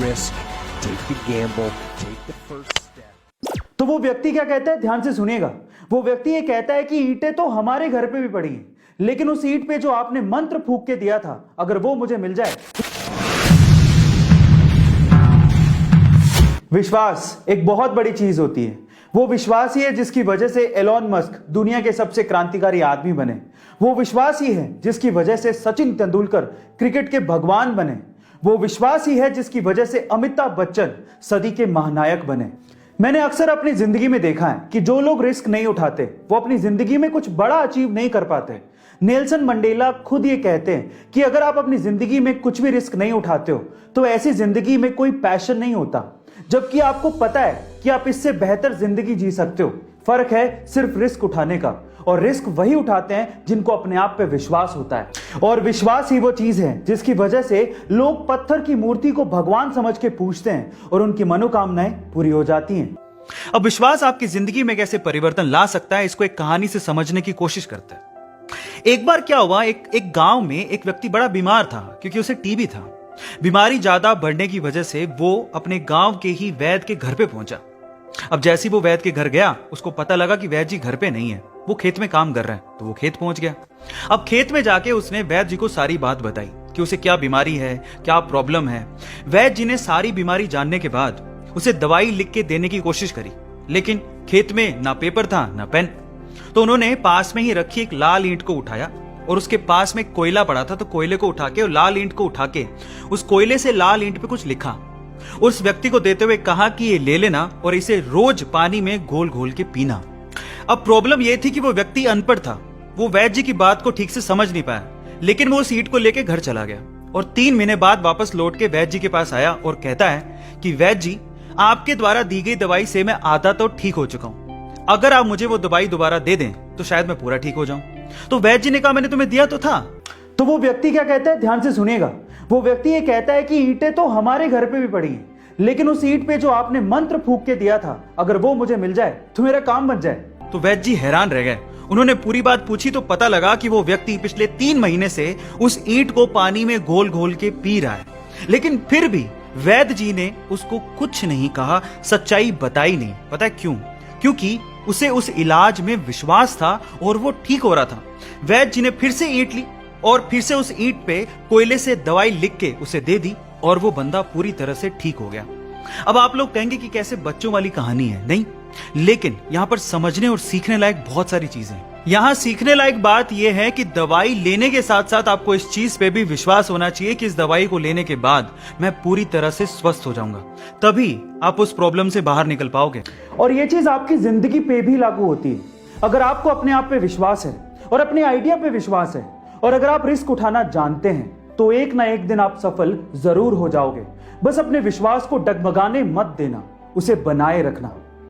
risk, take the gamble, take the first step. तो वो व्यक्ति क्या कहता है, ध्यान से सुनिएगा। वो व्यक्ति ये कहता है कि ईंटें तो हमारे घर पे भी पड़ी हैं, लेकिन उस ईंट पे जो आपने मंत्र फूंक के दिया था, अगर वो मुझे मिल जाए। विश्वास एक बहुत बड़ी चीज होती है। वो विश्वास ही है जिसकी वजह से एलोन मस्क दुनिया के सबसे क्रांतिकारी आदमी बने। वो विश्वास ही है जिसकी वजह से सचिन तेंदुलकर क्रिकेट के भगवान बने। वो विश्वास ही है जिसकी वजह से अमिताभ बच्चन सदी के महानायक बने। मैंने अक्सर अपनी जिंदगी में देखा है कि जो लोग रिस्क नहीं उठाते वो अपनी जिंदगी में कुछ बड़ा अचीव नहीं कर पाते। नेल्सन मंडेला खुद ये कहते हैं कि अगर आप अपनी जिंदगी में कुछ भी रिस्क नहीं उठाते हो तो ऐसी जिंदगी में कोई पैशन नहीं होता, जबकि आपको पता है कि आप इससे बेहतर जिंदगी जी सकते हो। फर्क है सिर्फ रिस्क उठाने का, और रिस्क वही उठाते हैं जिनको अपने आप पे विश्वास होता है। और विश्वास ही वो चीज है जिसकी वजह से लोग पत्थर की मूर्ति को भगवान समझ के पूजते हैं और उनकी मनोकामनाएं पूरी हो जाती हैं। अब विश्वास आपकी जिंदगी में कैसे परिवर्तन ला सकता है, इसको एक कहानी से समझने की कोशिश करते हैं। एक बार क्या हुआ, एक गांव में एक व्यक्ति बड़ा बीमार था क्योंकि उसे टीबी था। बीमारी ज्यादा बढ़ने की वजह से वो अपने गांव के ही वैद्य के घर पे पहुंचा। अब जैसे ही वो वैद्य के घर गया, उसको पता लगा कि वैद्य जी घर पे नहीं है, वो खेत में काम कर रहे हैं। तो वो खेत पहुंच गया। अब खेत में जाके उसने वैद्य जी को सारी बात बताई कि उसे क्या बीमारी है, क्या प्रॉब्लम है। वैद्य जी ने सारी बीमारी जानने के बाद उसे दवाई लिख के देने की कोशिश करी, लेकिन खेत में ना पेपर था ना पेन। तो उन्होंने पास में ही रखी एक लाल ईंट को उठाया और उसके पास में कोयला पड़ा था, तो कोयले को उठा के और लाल ईंट को उठा के उस कोयले से लाल ईंट पे कुछ लिखा। उस व्यक्ति को देते हुए कहा कि ये ले लेना और इसे रोज पानी में घोल घोल के पीना। अब प्रॉब्लम यह थी कि वो व्यक्ति अनपढ़ था, वो वैद्य जी की बात को ठीक से समझ नहीं पाया, लेकिन वो उस ईंट को लेके घर चला गया और 3 महीने बाद वापस लौट के वैद्य जी के पास आया और कहता है कि वैद्य जी, आपके द्वारा दी गई दवाई से मैं आधा तो ठीक हो चुका हूं। अगर आप मुझे वो दवाई दोबारा दे दें तो शायद मैं पूरा ठीक हो जाऊं। तो वैद्य जी ने कहा, मैंने तुम्हें दिया तो था। तो वो व्यक्ति क्या कहता है, ध्यान से सुनिएगा। वो व्यक्ति ये कहता है कि ईंटें तो हमारे घर पे भी पड़ी हैं, लेकिन उस ईंट पे जो आपने मंत्र फूंक के दिया था, अगर वो मुझे मिल जाए तो मेरा काम बन जाए। तो वैद्य जी हैरान रह गए। उन्होंने पूरी बात पूछी तो पता लगा कि वो व्यक्ति पिछले 3 महीने से उस ईंट को पानी में घोल घोल के पी रहा है, लेकिन फिर भी वैद्य जी ने उसको कुछ नहीं कहा, सच्चाई बताई नहीं। पता है क्यों? क्योंकि उसे उस इलाज में विश्वास था और वो ठीक हो रहा था। वैद्य जी ने फिर से ईंट ली और फिर से उस ईंट पे कोयले से दवाई लिख के उसे दे दी और वो बंदा पूरी तरह से ठीक हो गया। अब आप लोग कहेंगे कि कैसे बच्चों वाली कहानी है, नहीं, लेकिन यहां पर समझने और सीखने लायक बहुत सारी चीजें हैं। यहां सीखने लायक बात यह है कि दवाई लेने के साथ साथ आपको इस चीज पे भी विश्वास होना चाहिए कि इस दवाई को लेने के बाद मैं पूरी तरह से स्वस्थ हो जाऊंगा, तभी आप उस प्रॉब्लम से बाहर निकल पाओगे। और ये चीज आपकी जिंदगी पे भी लागू होती है। अगर आपको अपने आप पे विश्वास है और अपने आइडिया पे विश्वास है और अगर आप रिस्क उठाना जानते हैं तो एक ना एक दिन आप सफल जरूर हो जाओगे। बस अपने विश्वास को डगमगाने मत देना, उसे बनाए रखना।